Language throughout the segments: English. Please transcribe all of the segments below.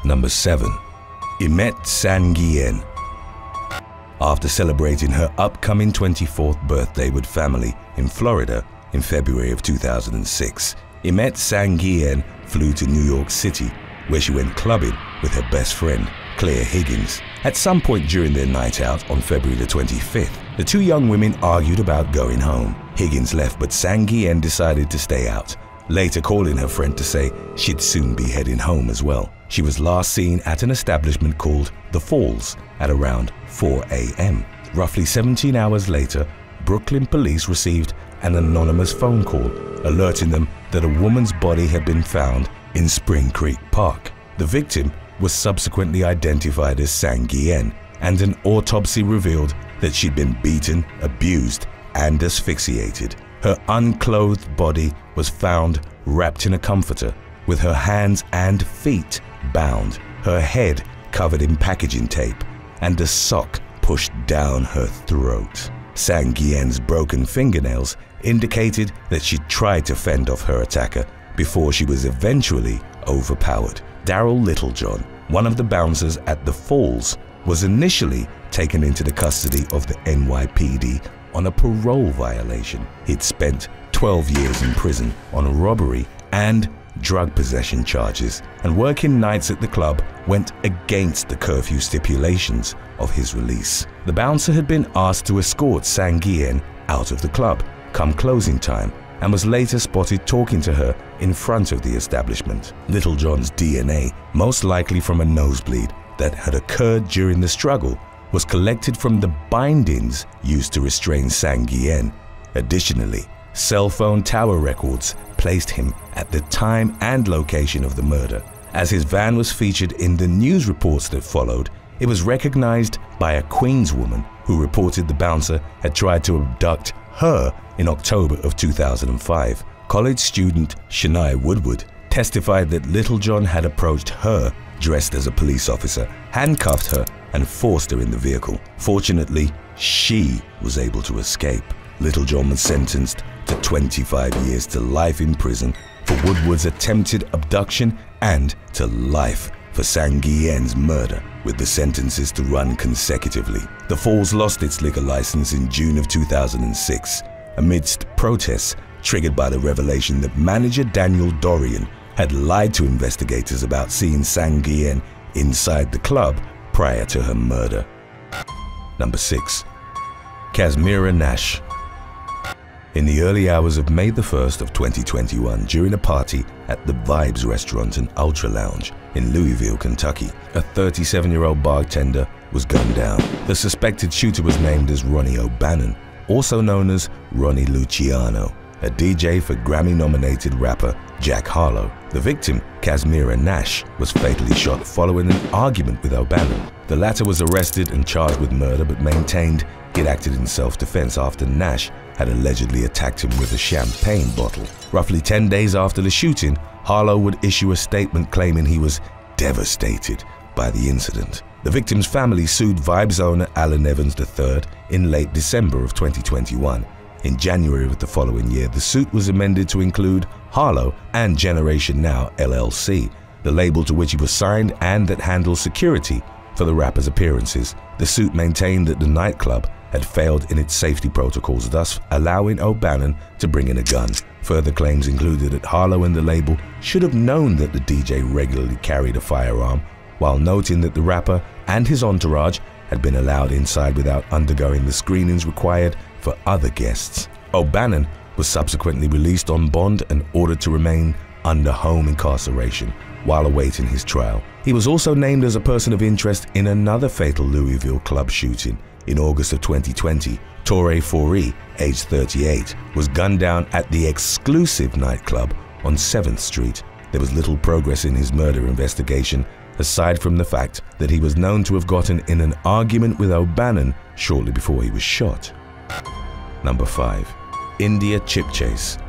Number 7. Imet San Gin. After celebrating her upcoming 24th birthday with family in Florida in February of 2006, Imet San Gin flew to New York City, where she went clubbing with her best friend, Claire Higgins. At some point during their night out on February the 25th, the two young women argued about going home. Higgins left, but San Gin decided to stay out, later calling her friend to say she'd soon be heading home as well. She was last seen at an establishment called The Falls at around 4 a.m. Roughly 17 hours later, Brooklyn police received an anonymous phone call alerting them that a woman's body had been found in Spring Creek Park. The victim was subsequently identified as San Gin, and an autopsy revealed that she'd been beaten, abused, and asphyxiated. Her unclothed body was found wrapped in a comforter, with her hands and feet bound, her head covered in packaging tape, and a sock pushed down her throat. San Gin's broken fingernails indicated that she tried to fend off her attacker before she was eventually overpowered. Daryl Littlejohn, one of the bouncers at The Falls, was initially taken into the custody of the NYPD on a parole violation. He'd spent 12 years in prison on robbery and drug possession charges, and working nights at the club went against the curfew stipulations of his release. The bouncer had been asked to escort San Gin out of the club come closing time, and was later spotted talking to her in front of the establishment. Littlejohn's DNA, most likely from a nosebleed that had occurred during the struggle, was collected from the bindings used to restrain San Gin. Additionally, cell phone tower records placed him at the time and location of the murder. As his van was featured in the news reports that followed, it was recognized by a Queens woman who reported the bouncer had tried to abduct her in October of 2005. College student Shania Woodward testified that Littlejohn had approached her dressed as a police officer, handcuffed her, and forced her in the vehicle. Fortunately, she was able to escape. Littlejohn was sentenced to 25 years to life in prison for Woodward's attempted abduction and to life for San Gin's murder, with the sentences to run consecutively. The Falls lost its liquor license in June of 2006 amidst protests triggered by the revelation that manager Daniel Dorian had lied to investigators about seeing San Gin inside the club prior to her murder. Number 6. Kasmira Nash. In the early hours of May the 1st of 2021, during a party at the Vibes Restaurant and Ultra Lounge in Louisville, Kentucky, a 37-year-old bartender was gunned down. The suspected shooter was named as Ronnie O'Bannon, also known as Ronnie Luciano, a DJ for Grammy-nominated rapper Jack Harlow. The victim, Kasmira Nash, was fatally shot following an argument with O'Bannon. The latter was arrested and charged with murder, but maintained he'd acted in self-defense after Nash had allegedly attacked him with a champagne bottle. Roughly 10 days after the shooting, Harlow would issue a statement claiming he was devastated by the incident. The victim's family sued Vibes owner Alan Evans III in late December of 2021. In January of the following year, the suit was amended to include Harlow and Generation Now LLC, the label to which he was signed and that handles security for the rapper's appearances. The suit maintained that the nightclub had failed in its safety protocols, thus allowing O'Bannon to bring in a gun. Further claims included that Harlow and the label should have known that the DJ regularly carried a firearm, while noting that the rapper and his entourage had been allowed inside without undergoing the screenings required for other guests. O'Bannon was subsequently released on bond and ordered to remain under home incarceration while awaiting his trial. He was also named as a person of interest in another fatal Louisville club shooting. In August of 2020, Torre Fori, aged 38, was gunned down at the exclusive nightclub on 7th Street. There was little progress in his murder investigation, aside from the fact that he was known to have gotten in an argument with O'Bannon shortly before he was shot. Number 5. India Chipchase.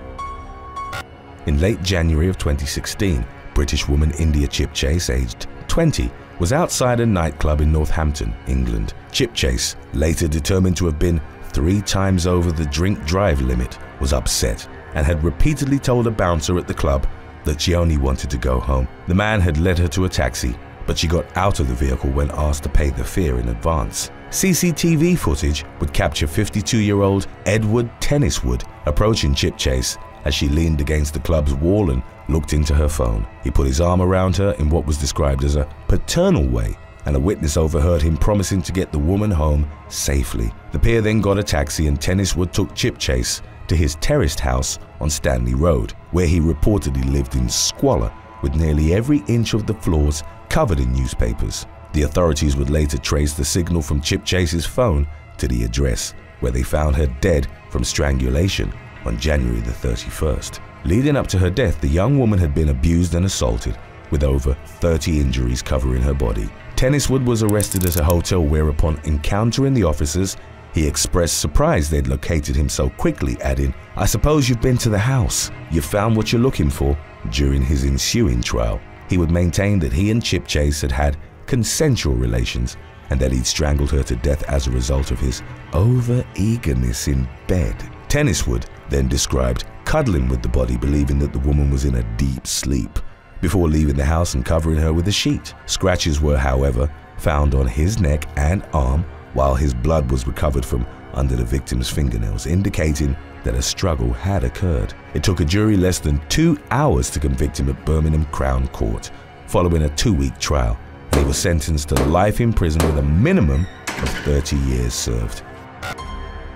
In late January of 2016, British woman India Chipchase, aged 20, was outside a nightclub in Northampton, England. Chipchase, later determined to have been 3 times over the drink-drive limit, was upset and had repeatedly told a bouncer at the club that she only wanted to go home. The man had led her to a taxi but she got out of the vehicle when asked to pay the fare in advance. CCTV footage would capture 52-year-old Edward Tenniswood approaching Chipchase as she leaned against the club's wall and looked into her phone. He put his arm around her in what was described as a paternal way, and a witness overheard him promising to get the woman home safely. The pair then got a taxi and Tenniswood took Chipchase to his terraced house on Stanley Road, where he reportedly lived in squalor with nearly every inch of the floors covered in newspapers. The authorities would later trace the signal from Chipchase's phone to the address, where they found her dead from strangulation on January the 31st. Leading up to her death, the young woman had been abused and assaulted, with over 30 injuries covering her body. Tenniswood was arrested at a hotel where, upon encountering the officers, he expressed surprise they'd located him so quickly, adding, "I suppose you've been to the house. You found what you're looking for." During his ensuing trial, he would maintain that he and Chipchase had had consensual relations and that he'd strangled her to death as a result of his over-eagerness in bed. Tenniswood then described cuddling with the body, believing that the woman was in a deep sleep, before leaving the house and covering her with a sheet. Scratches were, however, found on his neck and arm, while his blood was recovered from under the victim's fingernails, indicating that a struggle had occurred. It took a jury less than 2 hours to convict him at Birmingham Crown Court, following a 2-week trial, and he was sentenced to life in prison with a minimum of 30 years served.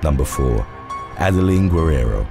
Number 4. Adeline Guerrero.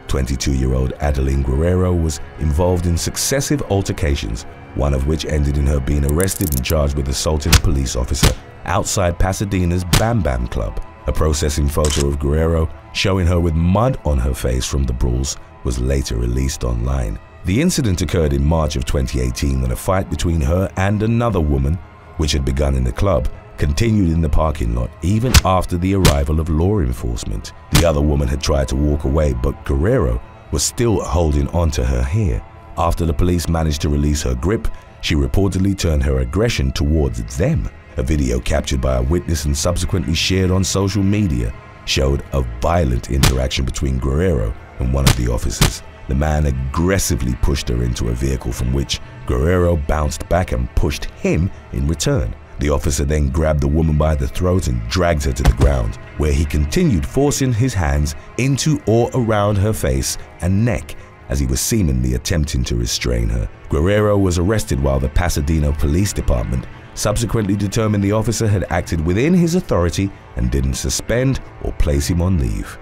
22-year-old Adeline Guerrero was involved in successive altercations, one of which ended in her being arrested and charged with assaulting a police officer outside Pasadena's Bam Bam Club. A processing photo of Guerrero showing her with mud on her face from the brawls was later released online. The incident occurred in March of 2018 when a fight between her and another woman, which had begun in the club, continued in the parking lot even after the arrival of law enforcement. The other woman had tried to walk away, but Guerrero was still holding onto her hair. After the police managed to release her grip, she reportedly turned her aggression towards them. A video captured by a witness and subsequently shared on social media showed a violent interaction between Guerrero and one of the officers. The man aggressively pushed her into a vehicle from which Guerrero bounced back and pushed him in return. The officer then grabbed the woman by the throat and dragged her to the ground, where he continued forcing his hands into or around her face and neck as he was seemingly attempting to restrain her. Guerrero was arrested, while the Pasadena Police Department subsequently determined the officer had acted within his authority and didn't suspend or place him on leave.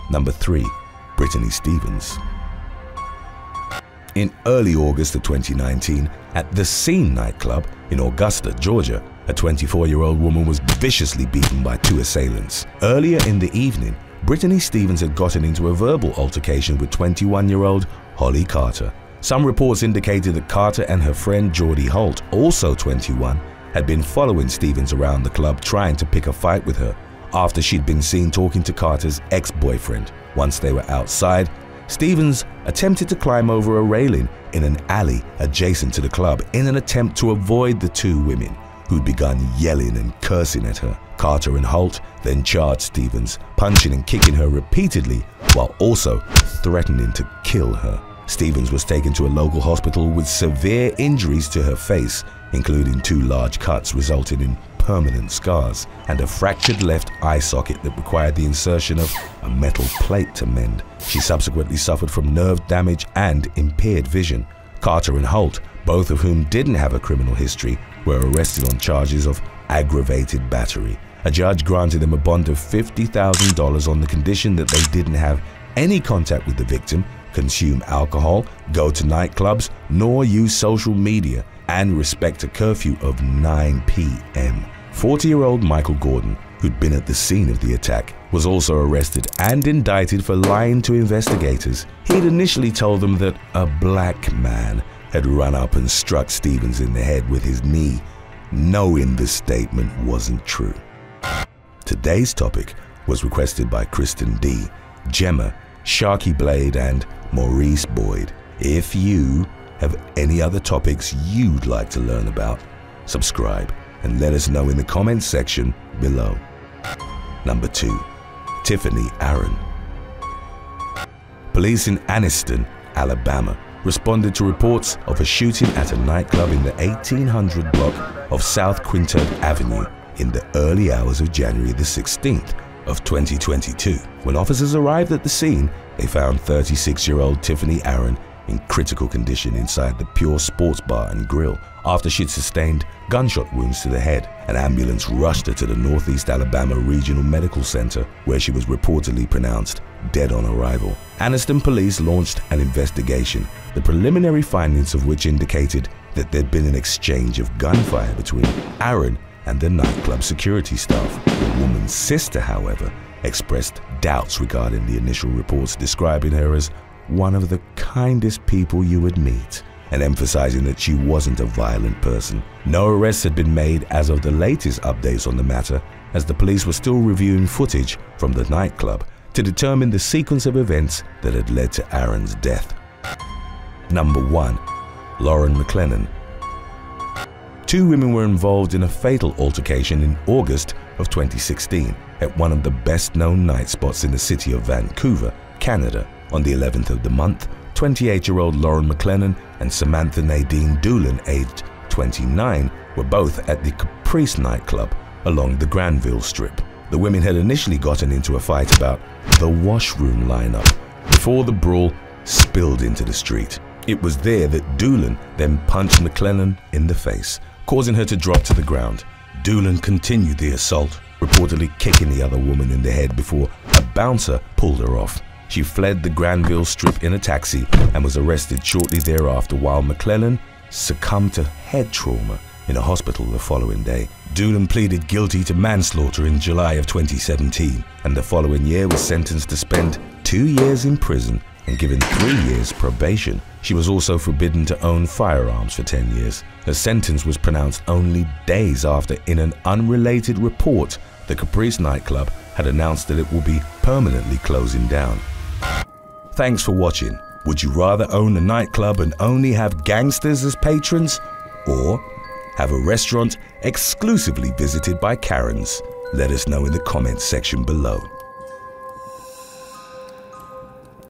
Number 3. Brittany Stevens. In early August of 2019, at the Scene nightclub in Augusta, Georgia, a 24-year-old woman was viciously beaten by 2 assailants. Earlier in the evening, Brittany Stevens had gotten into a verbal altercation with 21-year-old Holly Carter. Some reports indicated that Carter and her friend Geordie Holt, also 21, had been following Stevens around the club trying to pick a fight with her after she'd been seen talking to Carter's ex-boyfriend. Once they were outside, Stevens attempted to climb over a railing in an alley adjacent to the club in an attempt to avoid the 2 women, who'd begun yelling and cursing at her. Carter and Holt then charged Stevens, punching and kicking her repeatedly while also threatening to kill her. Stevens was taken to a local hospital with severe injuries to her face, including 2 large cuts resulting in permanent scars and a fractured left eye socket that required the insertion of a metal plate to mend. She subsequently suffered from nerve damage and impaired vision. Carter and Holt, both of whom didn't have a criminal history, were arrested on charges of aggravated battery. A judge granted them a bond of $50,000 on the condition that they didn't have any contact with the victim, consume alcohol, go to nightclubs, nor use social media, and respect a curfew of 9 p.m. 40-year-old Michael Gordon, who'd been at the scene of the attack, was also arrested and indicted for lying to investigators. He'd initially told them that a black man had run up and struck Stevens in the head with his knee, knowing the statement wasn't true. Today's topic was requested by Kristen D, Gemma, Sharky Blade, and Maurice Boyd. If you have any other topics you'd like to learn about, subscribe and let us know in the comments section below. Number 2. Tiffany Aaron. Police in Anniston, Alabama, responded to reports of a shooting at a nightclub in the 1800 block of South Quintard Avenue in the early hours of January the 16th of 2022. When officers arrived at the scene, they found 36-year-old Tiffany Aaron in critical condition inside the Pure Sports Bar and Grill after she'd sustained gunshot wounds to the head. An ambulance rushed her to the Northeast Alabama Regional Medical Center, where she was reportedly pronounced dead on arrival. Anniston police launched an investigation, the preliminary findings of which indicated that there'd been an exchange of gunfire between Aaron and the nightclub security staff. The woman's sister, however, expressed doubts regarding the initial reports, describing her as one of the kindest people you would meet, and emphasizing that she wasn't a violent person. No arrests had been made as of the latest updates on the matter, as the police were still reviewing footage from the nightclub to determine the sequence of events that had led to Aaron's death. Number 1. Lauren McLennan. Two women were involved in a fatal altercation in August of 2016 at one of the best-known night spots in the city of Vancouver, Canada. On the 11th of the month, 28-year-old Lauren McLennan and Samantha Nadine Doolin, aged 29, were both at the Caprice nightclub along the Granville Strip. The women had initially gotten into a fight about the washroom lineup before the brawl spilled into the street. It was there that Doolin then punched McLennan in the face, causing her to drop to the ground. Doolin continued the assault, reportedly kicking the other woman in the head before a bouncer pulled her off. She fled the Granville Strip in a taxi and was arrested shortly thereafter, while McLennan succumbed to head trauma in a hospital the following day. Doolin pleaded guilty to manslaughter in July of 2017, and the following year was sentenced to spend 2 years in prison and given 3 years probation. She was also forbidden to own firearms for 10 years. Her sentence was pronounced only days after, in an unrelated report, the Caprice nightclub had announced that it will be permanently closing down. Thanks for watching. Would you rather own a nightclub and only have gangsters as patrons, or have a restaurant exclusively visited by Karens? Let us know in the comments section below.